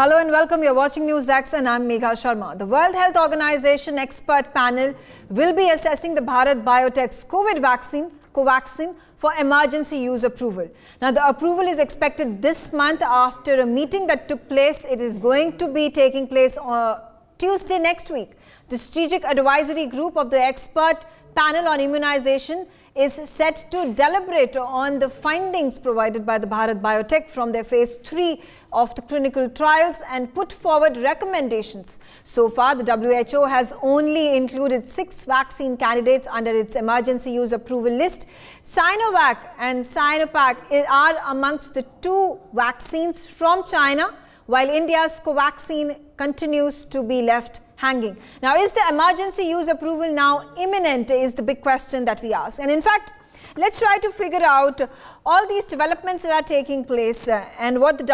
Hello and welcome. You're watching NewsX and I'm Megha Sharma. The World Health Organization expert panel will be assessing the Bharat Biotech's COVID vaccine, COVAXIN, for emergency use approval. Now, the approval is expected this month after a meeting that took place. It is going to be taking place on Tuesday next week. The strategic advisory group of the expert panel on immunization is set to deliberate on the findings provided by the Bharat Biotech from their phase 3 of the clinical trials and put forward recommendations. So far, the WHO has only included 6 vaccine candidates under its emergency use approval list. Sinovac and Sinopac are amongst the 2 vaccines from China, while India's COVAXIN continues to be left hanging. Now, is the emergency use approval now imminent is the big question that we ask. And in fact, let's try to figure out all these developments that are taking place and what the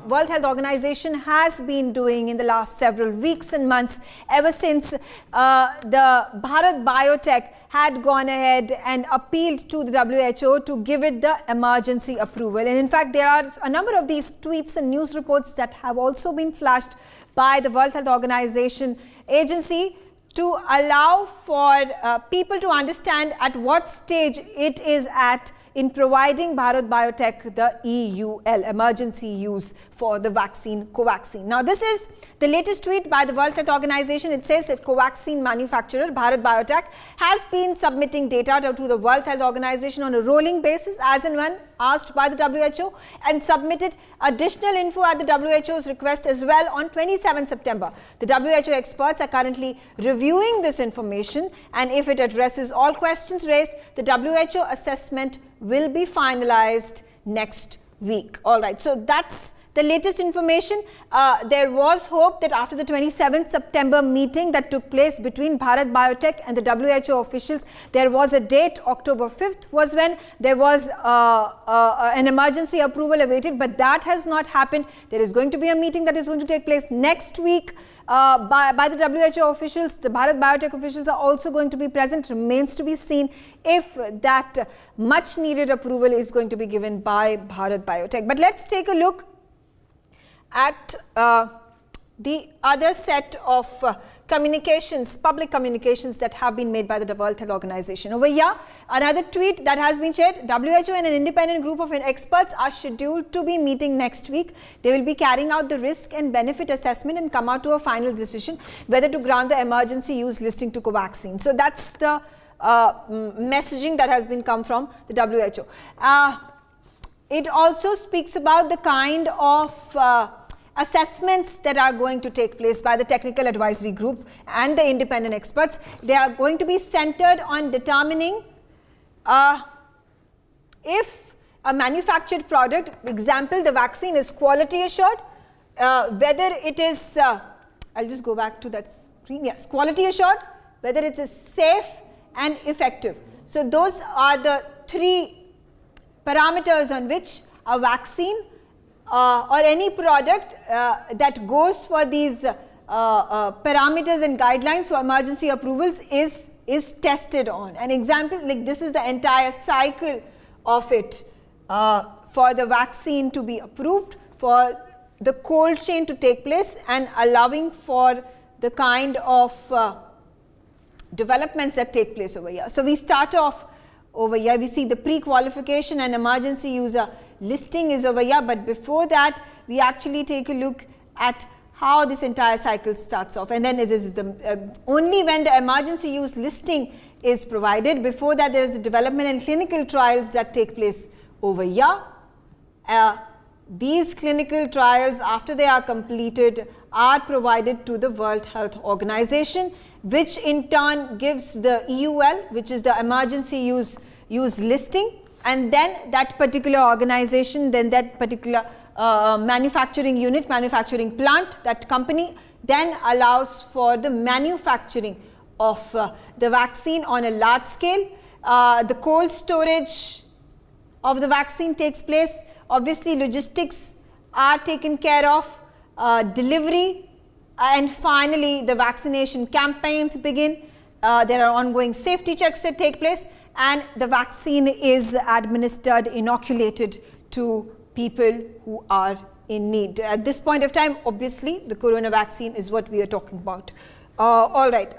World Health Organization has been doing in the last several weeks and months ever since the Bharat Biotech had gone ahead and appealed to the WHO to give it the emergency approval. And in fact, there are a number of these tweets and news reports that have also been flashed by the World Health Organization agency to allow for people to understand at what stage it is at in providing Bharat Biotech the EUL, emergency use for the vaccine COVAXIN. Now, this is the latest tweet by the World Health Organization. It says that COVAXIN manufacturer Bharat Biotech has been submitting data to the World Health Organization on a rolling basis as and when asked by the WHO, and submitted additional info at the WHO's request as well on 27 September. The WHO experts are currently reviewing this information, and if it addresses all questions raised, the WHO assessment will be finalized next week. All right, so that's the latest information. There was hope that after the 27th September meeting that took place between Bharat Biotech and the WHO officials, there was a date, October 5th was when there was an emergency approval awaited, but that has not happened. There is going to be a meeting that is going to take place next week by the WHO officials. The Bharat Biotech officials are also going to be present. Remains to be seen if that much needed approval is going to be given by Bharat Biotech. But let's take a look at the other set of communications, public communications that have been made by the World Health Organization. Over here, another tweet that has been shared. WHO and an independent group of experts are scheduled to be meeting next week. They will be carrying out the risk and benefit assessment and come out to a final decision whether to grant the emergency use listing to COVAXIN. So that's the messaging that has been come from the WHO. It also speaks about the kind of assessments that are going to take place by the technical advisory group and the independent experts. They are going to be centered on determining if a manufactured product, example, the vaccine is quality assured, whether it is, I'll just go back to that screen, yes, quality assured, whether it is safe and effective. So those are the 3 parameters on which a vaccine or any product that goes for these parameters and guidelines for emergency approvals is tested on. An example, like this is the entire cycle of it for the vaccine to be approved, for the cold chain to take place, and allowing for the kind of developments that take place over here. So we start off over here. We see the pre-qualification and emergency user listing is over here, but before that we actually take a look at how this entire cycle starts off, and then it is the only when the emergency use listing is provided. Before that, there is the development and clinical trials that take place over here. These clinical trials, after they are completed, are provided to the World Health Organization, which in turn gives the EUL, which is the emergency use listing, and then that particular organization, then that particular manufacturing unit, manufacturing plant, that company then allows for the manufacturing of the vaccine on a large scale. The cold storage of the vaccine takes place. Obviously, logistics are taken care of, delivery, and finally the vaccination campaigns begin. There are ongoing safety checks that take place, and the vaccine is administered, inoculated to people who are in need. At this point of time, obviously, the corona vaccine is what we are talking about. All right.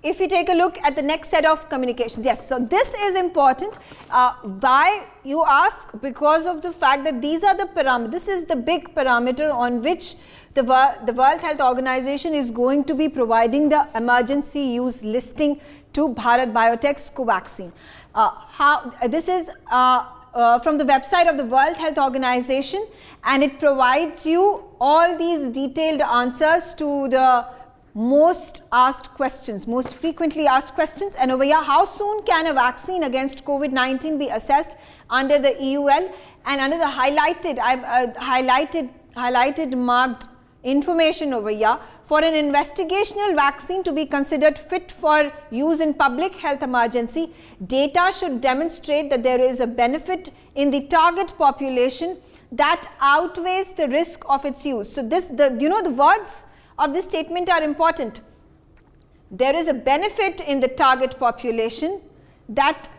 If you take a look at the next set of communications, yes, so this is important. Why, you ask? Because of the fact that these are the parameters, this is the big parameter on which the World Health Organization is going to be providing the emergency use listing to Bharat Biotech's COVAXIN. This is from the website of the World Health Organization, and it provides you all these detailed answers to the most asked questions, most frequently asked questions. And over here, how soon can a vaccine against COVID-19 be assessed under the EUL? And under the highlighted, highlighted marked information over here, for an investigational vaccine to be considered fit for use in public health emergency, data should demonstrate that there is a benefit in the target population that outweighs the risk of its use. So this, the words of this statement are important. There is a benefit in the target population that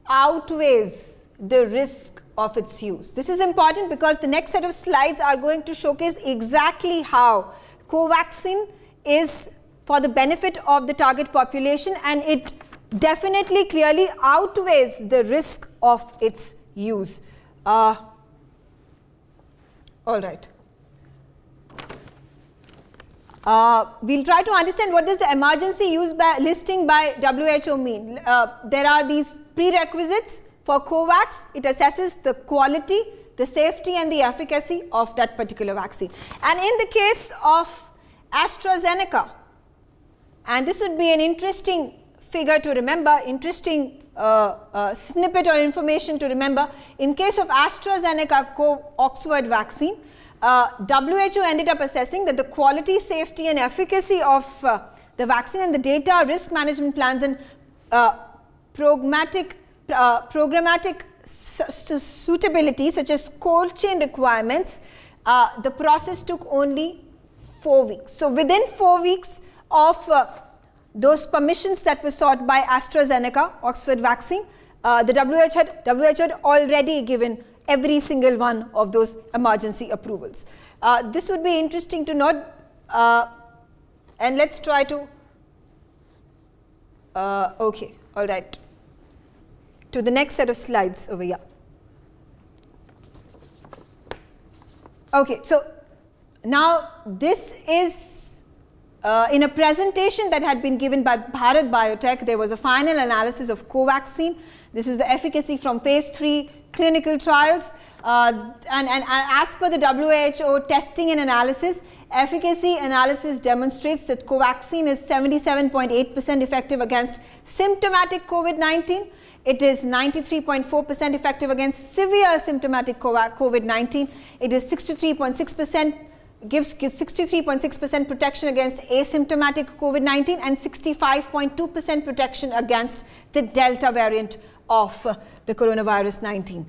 outweighs the risk of its use. This is important because the next set of slides are going to showcase exactly how COVAXIN is for the benefit of the target population, and it definitely clearly outweighs the risk of its use. All right. We'll try to understand what does the emergency use listing by WHO mean. There are these prerequisites for COVAX. It assesses the quality, the safety and the efficacy of that particular vaccine. And in the case of AstraZeneca, and this would be an interesting figure to remember, interesting snippet or information to remember, in case of AstraZeneca Oxford vaccine, WHO ended up assessing that the quality, safety and efficacy of the vaccine and the data, risk management plans and programmatic suitability such as cold chain requirements, the process took only 4 weeks. So within 4 weeks of those permissions that were sought by AstraZeneca Oxford vaccine, the WHO had already given every single one of those emergency approvals. This would be interesting to note, and let's try to, okay, all right, to the next set of slides over here. Okay, so now this is in a presentation that had been given by Bharat Biotech. There was a final analysis of COVAXIN. This is the efficacy from phase 3 clinical trials, and as per the WHO testing and analysis, efficacy analysis demonstrates that COVAXIN is 77.8% effective against symptomatic COVID-19. It is 93.4% effective against severe symptomatic COVID-19. It is 63.6%, gives 63.6% protection against asymptomatic COVID-19 and 65.2% protection against the Delta variant of the coronavirus 19.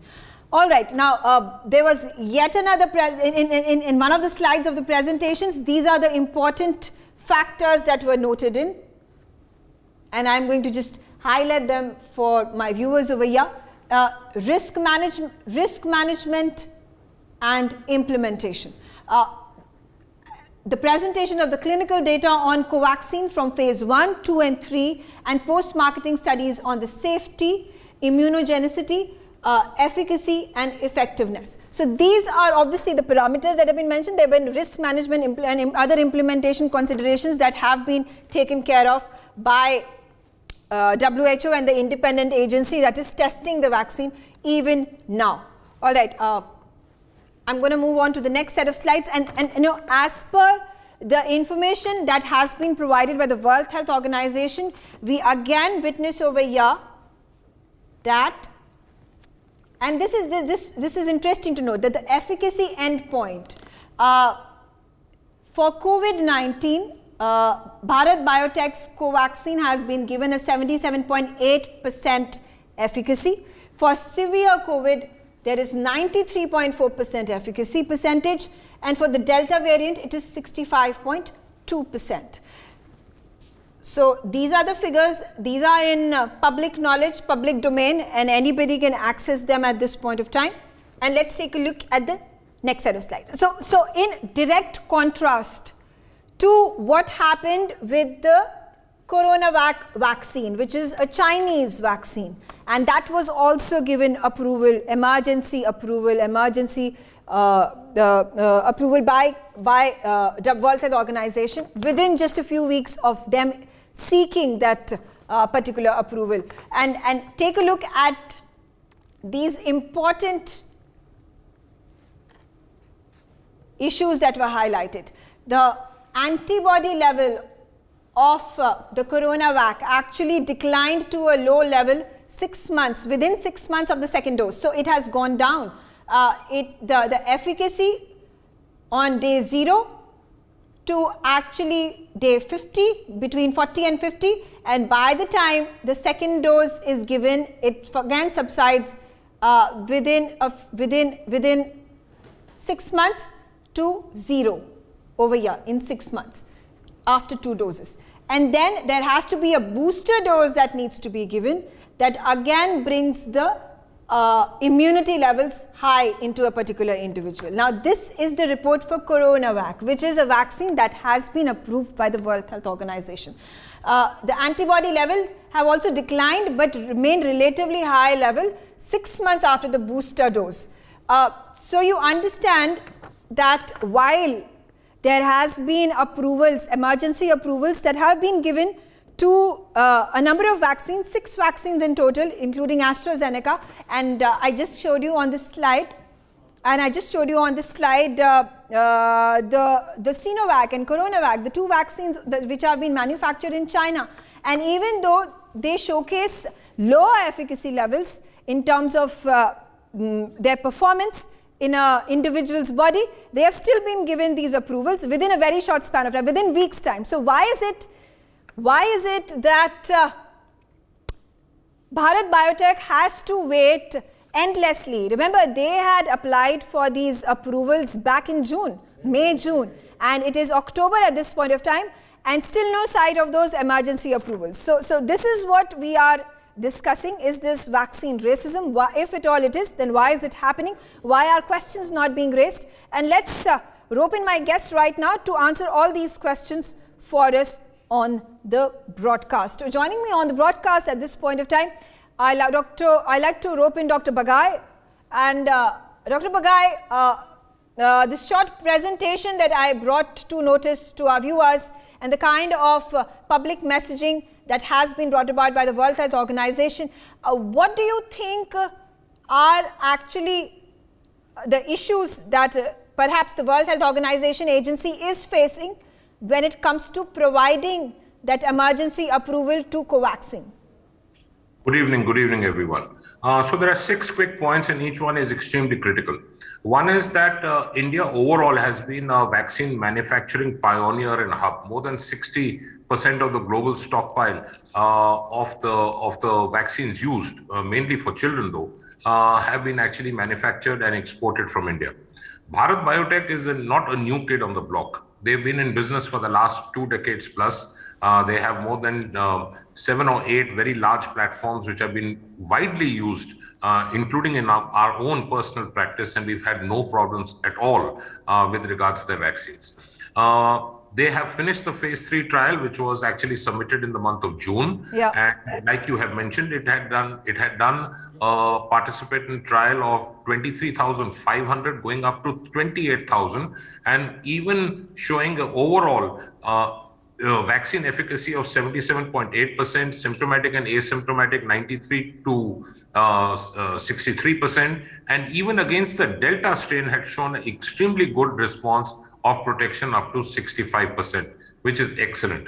All right, now there was yet another, in one of the slides of the presentations, these are the important factors that were noted in, and I'm going to just highlight them for my viewers over here. Risk management and implementation. The presentation of the clinical data on COVAXIN from phase 1, 2 and 3 and post-marketing studies on the safety, immunogenicity, efficacy and effectiveness. So these are obviously the parameters that have been mentioned. There have been risk management and other implementation considerations that have been taken care of by WHO and the independent agency that is testing the vaccine even now. All right, I'm going to move on to the next set of slides, and you know, as per the information that has been provided by the World Health Organization, we again witness over here that, and this is interesting to note, that the efficacy endpoint for COVID-19, Bharat Biotech's COVAXIN has been given a 77.8% efficacy. For severe COVID, there is 93.4% efficacy percentage, and for the Delta variant, it is 65.2%. So these are the figures. These are in public knowledge, public domain, and anybody can access them at this point of time. And let's take a look at the next set of slides. So in direct contrast to what happened with the CoronaVac vaccine, which is a Chinese vaccine, and that was also given approval, emergency approval, approval by the World Health Organization within just a few weeks of them seeking that particular approval. And take a look at these important issues that were highlighted. The antibody level of the CoronaVac actually declined to a low level 6 months, within 6 months of the second dose. So it has gone down. The efficacy on day 0 to actually day 50, between 40 and 50, and by the time the second dose is given, it again subsides within 6 months to 0 over here in 6 months after 2 doses. And then there has to be a booster dose that needs to be given, that again brings the immunity levels high into a particular individual. Now this is the report for CoronaVac, which is a vaccine that has been approved by the World Health Organization. The antibody levels have also declined but remained relatively high level 6 months after the booster dose. So you understand that while there has been approvals, emergency approvals that have been given to a number of vaccines, 6 vaccines in total, including AstraZeneca, and I just showed you on this slide, the Sinovac and CoronaVac, the 2 vaccines which have been manufactured in China. And even though they showcase lower efficacy levels in terms of their performance in an individual's body, they have still been given these approvals within a very short span of time, within weeks' time. So why is it that Bharat Biotech has to wait endlessly? Remember, they had applied for these approvals back in June, May, June, and it is October at this point of time, and still no sight of those emergency approvals. So this is what we are discussing. Is this vaccine racism? Why, if at all it is, then why is it happening? Why are questions not being raised? And let's rope in my guests right now to answer all these questions for us on the broadcast. Joining me on the broadcast at this point of time, I like to rope in Dr. Bagai. And Dr. Bagai, this short presentation that I brought to notice to our viewers and the kind of public messaging that has been brought about by the World Health Organization, what do you think are actually the issues that perhaps the World Health Organization agency is facing when it comes to providing that emergency approval to COVAXIN? Good evening everyone. So there are 6 quick points and each one is extremely critical. One is that India overall has been a vaccine manufacturing pioneer and hub. More than 60% of the global stockpile of the vaccines used, mainly for children though, have been actually manufactured and exported from India. Bharat Biotech is not a new kid on the block. They've been in business for the last 2 decades plus. They have more than 7 or 8 very large platforms which have been widely used, including in our own personal practice, and we've had no problems at all with regards to their vaccines. They have finished the phase 3 trial, which was actually submitted in the month of June. Yeah. And like you have mentioned, it had done a participant trial of 23,500 going up to 28,000, and even showing an overall vaccine efficacy of 77.8%, symptomatic and asymptomatic 93 to 63%, and even against the Delta strain had shown an extremely good response of protection up to 65%, which is excellent.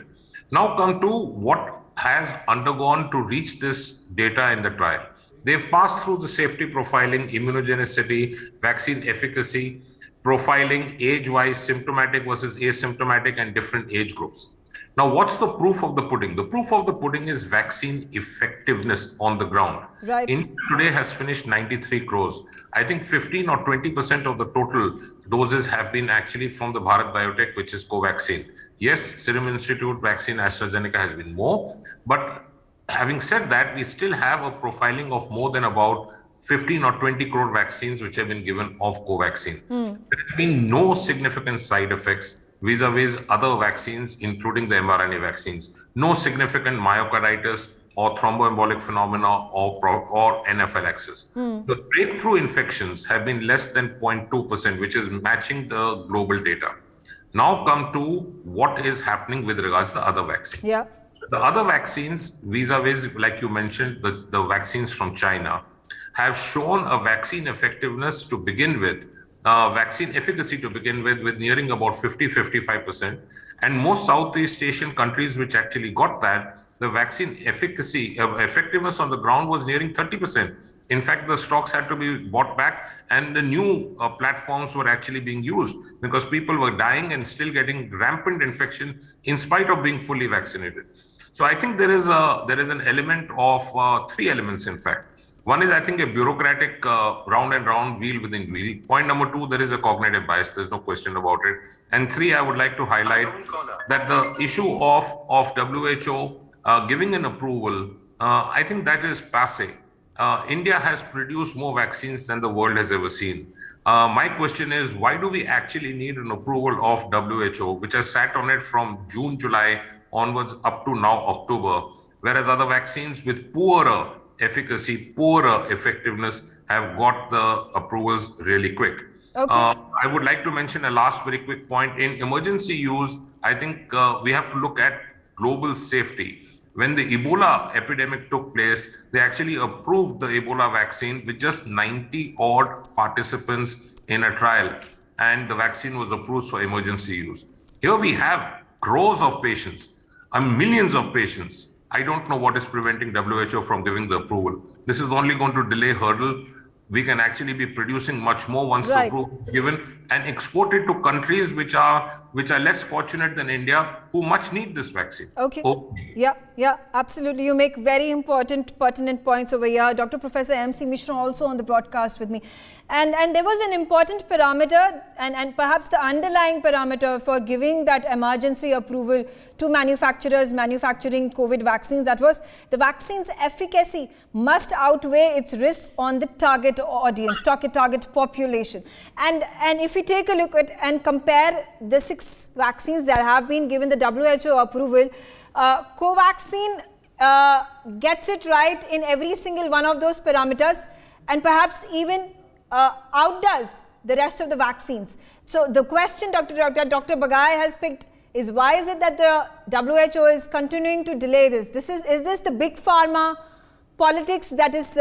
Now come to what has undergone to reach this data in the trial. They've passed through the safety profiling, immunogenicity, vaccine efficacy, profiling, age-wise, symptomatic versus asymptomatic, and different age groups. Now, what's the proof of the pudding? The proof of the pudding is vaccine effectiveness on the ground. Right. India today has finished 93 crores. I think 15 or 20% of the total doses have been actually from the Bharat Biotech, which is COVAXIN. Yes, Serum Institute vaccine, AstraZeneca has been more. But having said that, we still have a profiling of more than about 15 or 20 crore vaccines which have been given of COVAXIN. There has been no significant side effects vis-a-vis other vaccines, including the mRNA vaccines. No significant myocarditis or thromboembolic phenomena or anaphylaxis. The breakthrough infections have been less than 0.2%, which is matching the global data. Now come to what is happening with regards to other vaccines. Yeah. The other vaccines, vis-a-vis, like you mentioned, the vaccines from China, have shown a vaccine effectiveness to begin with, vaccine efficacy to begin with nearing about 50-55%. And most Southeast Asian countries which actually got that, the vaccine efficacy, effectiveness on the ground was nearing 30%. In fact, the stocks had to be bought back and the new platforms were actually being used because people were dying and still getting rampant infection in spite of being fully vaccinated. So I think there is an element of three elements, in fact. One is, I think, a bureaucratic round and round, wheel within wheel. Point number two, there is a cognitive bias. There's no question about it. And three, I would like to highlight that the issue of WHO giving an approval, I think that is passé. India has produced more vaccines than the world has ever seen. My question is, why do we actually need an approval of WHO, which has sat on it from June, July onwards up to now October, whereas other vaccines with poorer efficacy, poorer effectiveness have got the approvals really quick. Okay. I would like to mention a last very quick point. In emergency use, I think we have to look at global safety. When the Ebola epidemic took place, they actually approved the Ebola vaccine with just 90 odd participants in a trial, and the vaccine was approved for emergency use. Here we have crores of patients and millions of patients. I don't know what is preventing WHO from giving the approval. This is only going to delay hurdle. We can actually be producing much more once the approval is given and export it to countries which are less fortunate than India, who much need this vaccine. Okay. Yeah, absolutely. You make very important, pertinent points over here. Dr. Professor M.C. Mishra also on the broadcast with me. And there was an important parameter and perhaps the underlying parameter for giving that emergency approval to manufacturers manufacturing COVID vaccines. That was the vaccine's efficacy must outweigh its risk on the target audience, target population. And if we take a look at and compare the 6 vaccines that have been given the WHO approval, COVAXIN gets it right in every single one of those parameters and perhaps even outdoes the rest of the vaccines. So the question Dr. Bagai has picked is, why is it that the WHO is continuing to delay this? Is this the big pharma politics that is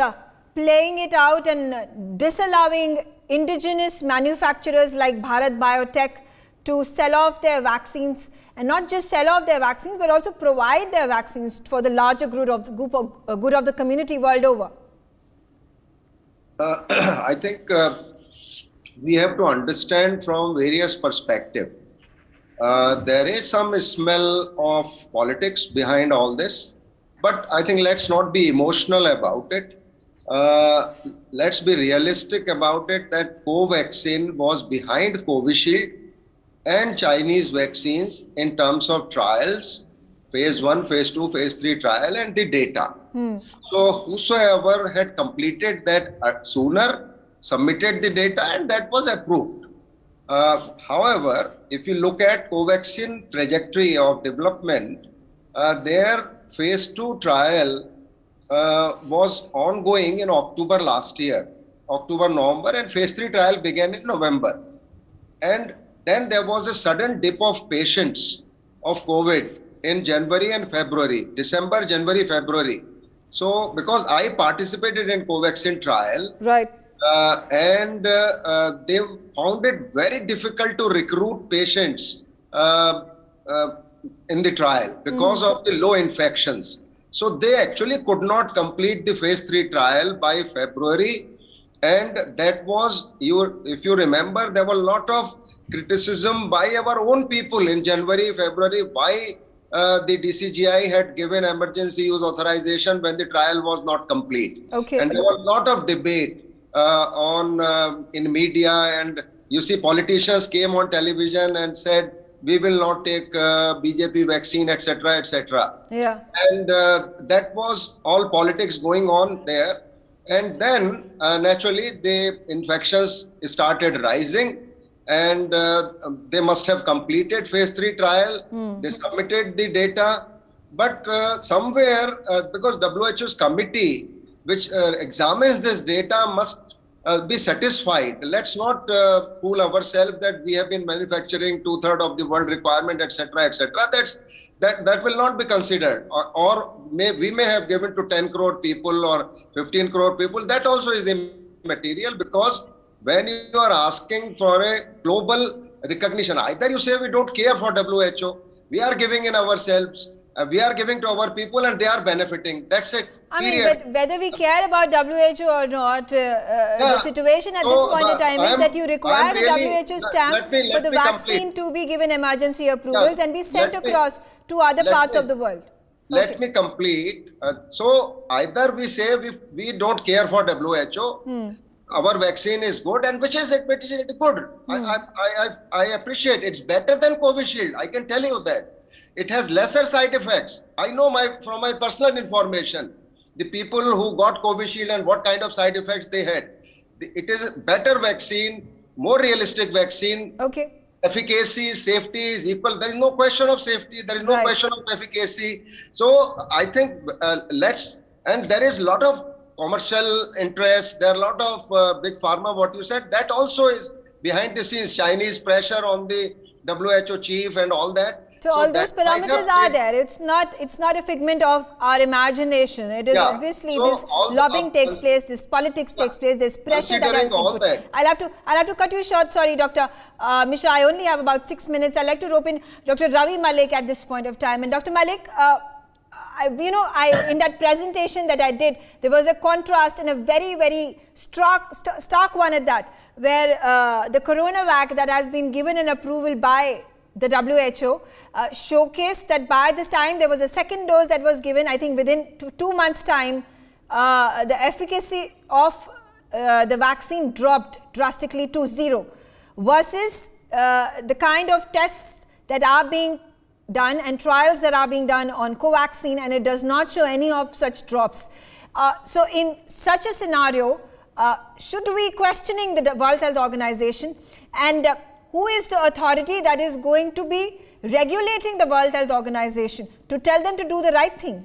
playing it out and disallowing indigenous manufacturers like Bharat Biotech to sell off their vaccines, and not just sell off their vaccines, but also provide their vaccines for the larger good of the community world over? I think we have to understand from various perspectives. There is some smell of politics behind all this, but I think let's not be emotional about it. Let's be realistic about it, that COVAXIN was behind Covishield and Chinese vaccines in terms of trials, phase 1, phase 2, phase 3 trial and the data. So whosoever had completed that sooner submitted the data and that was approved. However, if you look at COVAXIN trajectory of development, their phase 2 trial was ongoing in October last year, October, November, and phase 3 trial began in November. And then there was a sudden dip of patients of COVID in January and February, December, January, February. So because I participated in COVAXIN trial, and they found it very difficult to recruit patients in the trial because of the low infections. So they actually could not complete the phase 3 trial by February. And that was, if you remember, there were a lot of criticism by our own people in January, February, why the DCGI had given emergency use authorization when the trial was not complete. And there was a lot of debate in media, and you see politicians came on television and said, we will not take BJP vaccine, etc., etc. And that was all politics going on there. And then naturally the infections started rising, and they must have completed phase 3 trial. They submitted the data, but somewhere because WHO's committee which examines this data must be satisfied. Let's not fool ourselves that we have been manufacturing 2/3 of the world requirement, etc., etc. That will not be considered, or we may have given to 10 crore people or 15 crore people. That also is immaterial, because when you are asking for a global recognition, either you say we don't care for WHO, we are giving in ourselves, we are giving to our people and they are benefiting. That's it. I mean, whether we care about WHO or not, the situation at this point in time is that you require the WHO stamp for the vaccine to be given emergency approvals and be sent across to other parts of the world. Let me complete. So either we say we don't care for WHO, our vaccine is good, and which is it good. I appreciate it's better than Covishield. I can tell you that. It has lesser side effects. I know from my personal information, the people who got Covishield and what kind of side effects they had. It is a better vaccine, more realistic vaccine. Okay. Efficacy, safety is equal. There is no question of safety. There is no question of efficacy. So I think and there is a lot of commercial interest. There are a lot of big pharma, what you said, that also is behind the scenes, Chinese pressure on the WHO chief and all that. So all those parameters are there. It's not a figment of our imagination. It is obviously this lobbying takes place, this politics takes place, this pressure that has been put. I'll have to cut you short. Sorry, Dr. Mishra. I only have about 6 minutes. I'd like to rope in Dr. Ravi Malik at this point of time. And Dr. Malik, in that presentation that I did, there was a contrast, and a very, very stark one at that, where the CoronaVac that has been given an approval by the WHO showcased that by this time there was a second dose that was given. I think within 2 months' time, the efficacy of the vaccine dropped drastically to 0, versus the kind of tests that are being done and trials that are being done on COVAXIN, and it does not show any of such drops. So in such a scenario, should we be questioning the World Health Organization, and who is the authority that is going to be regulating the World Health Organization to tell them to do the right thing?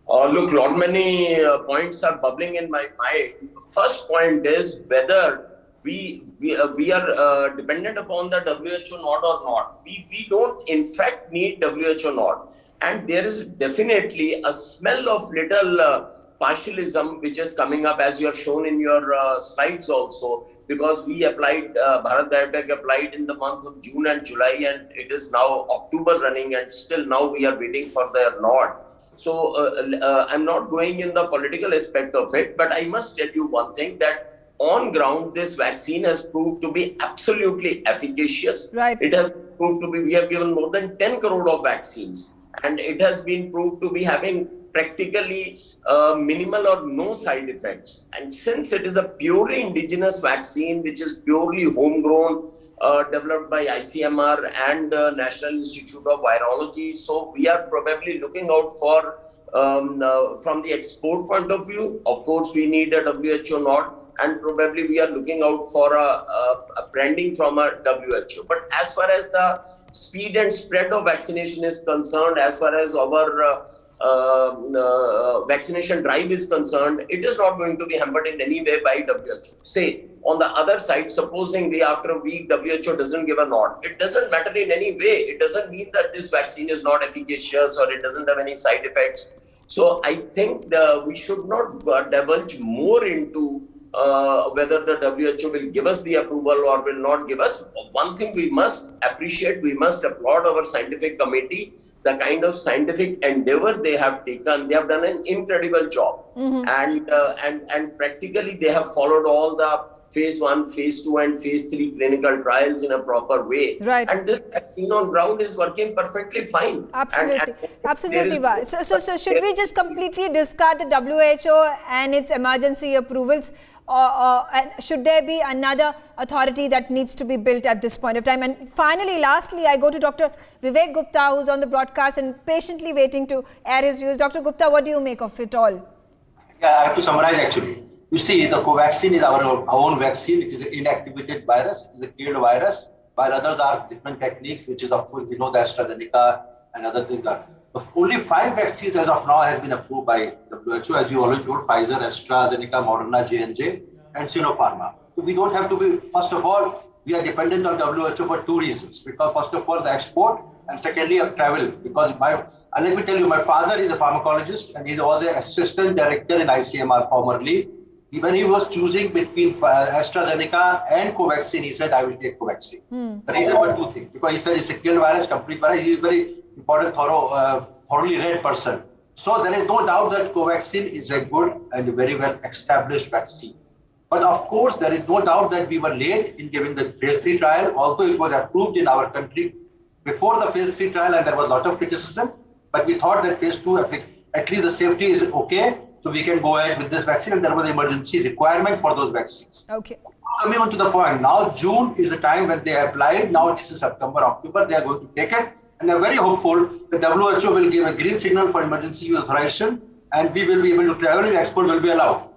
Look, lot many points are bubbling in my mind. First point is whether we are dependent upon the WHO nod or not. We don't in fact need WHO nod, and there is definitely a smell of little partialism which is coming up, as you have shown in your slides also, because we applied, Bharat Biotech applied in the month of June and July, and it is now October running, and still now we are waiting for their nod. So I'm not going in the political aspect of it, but I must tell you one thing, that on ground, this vaccine has proved to be absolutely efficacious. Right. It has proved to be, we have given more than 10 crore of vaccines, and it has been proved to be having practically minimal or no side effects. And since it is a purely indigenous vaccine, which is purely homegrown, developed by ICMR and the National Institute of Virology, so we are probably looking out for, from the export point of view, of course, we need a WHO nod, and probably we are looking out for a branding from a WHO. But as far as the speed and spread of vaccination is concerned, as far as our vaccination drive is concerned, it is not going to be hampered in any way by WHO. Say, on the other side, supposingly after a week WHO doesn't give a nod, it doesn't matter in any way. It doesn't mean that this vaccine is not efficacious or it doesn't have any side effects. So I think we should not divulge more into whether the WHO will give us the approval or will not give us. One thing we must appreciate, we must applaud our scientific committee, the kind of scientific endeavor they have taken. They have done an incredible job. And practically they have followed all the phase 1, phase 2 and phase 3 clinical trials in a proper way. Right. And this vaccine on ground is working perfectly fine. Absolutely. Absolutely. So should we just completely discard the WHO and its emergency approvals? And should there be another authority that needs to be built at this point of time? And finally, lastly, I go to Dr. Vivek Gupta, who's on the broadcast and patiently waiting to air his views. Dr. Gupta, what do you make of it all? Yeah, I have to summarize actually. You see, the COVAXIN is our own vaccine. It is an inactivated virus. It is a killed virus, while others are different techniques, which is, of course, we know the AstraZeneca and other things. Only 5 vaccines as of now has been approved by WHO, as you already told, Pfizer, AstraZeneca, Moderna, J&J, and Sinopharma. So we don't have to be, first of all, we are dependent on WHO for 2 reasons. Because first of all, the export, and secondly, of travel. Because let me tell you, my father is a pharmacologist and he was an assistant director in ICMR formerly. When he was choosing between AstraZeneca and COVAXIN, he said, I will take COVAXIN. The reason were 2 things. Because he said it's a killed virus, complete virus. He is a very important, thoroughly read person. So there is no doubt that COVAXIN is a good and very well established vaccine. But of course, there is no doubt that we were late in giving the phase 3 trial, although it was approved in our country before the phase 3 trial, and there was a lot of criticism. But we thought that phase 2, at least the safety is okay, so we can go ahead with this vaccine, and there was an emergency requirement for those vaccines. Okay. Coming on to the point, now June is the time when they applied. Now this is September, October, they are going to take it. And they're very hopeful that WHO will give a green signal for emergency use authorization, and we will be able to travel, the export will be allowed.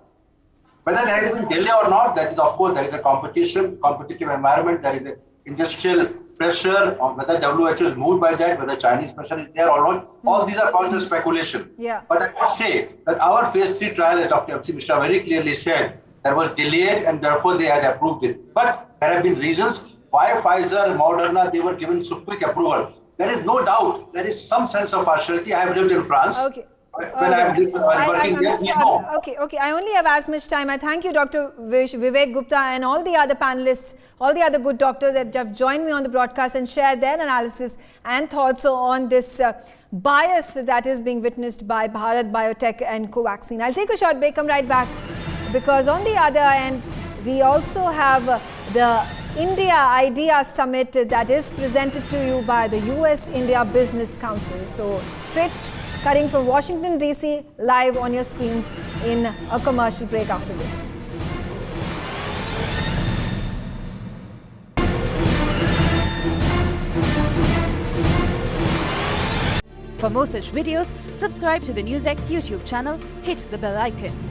Whether there has been delay or not, that is, of course, there is a competitive environment, there is an industrial pressure on whether WHO is moved by that, whether Chinese pressure is there or not. All these are points of speculation. Yeah. But I must say that our phase 3 trial, as Dr. MC Mishra very clearly said, that was delayed and therefore they had approved it. But there have been reasons why Pfizer, Moderna, they were given so quick approval. There is no doubt, there is some sense of partiality. I have lived in France. Okay. When I'm working there, we know. Okay. I only have as much time. I thank you, Dr. Vivek Gupta, and all the other panelists, all the other good doctors that have joined me on the broadcast and shared their analysis and thoughts on this bias that is being witnessed by Bharat Biotech and COVAXIN. I'll take a short break, come right back, because on the other end, we also have the India Idea Summit that is presented to you by the US-India Business Council. So straight cutting from Washington, D.C., live on your screens in a commercial break after this. For more such videos, subscribe to the NewsX YouTube channel, hit the bell icon.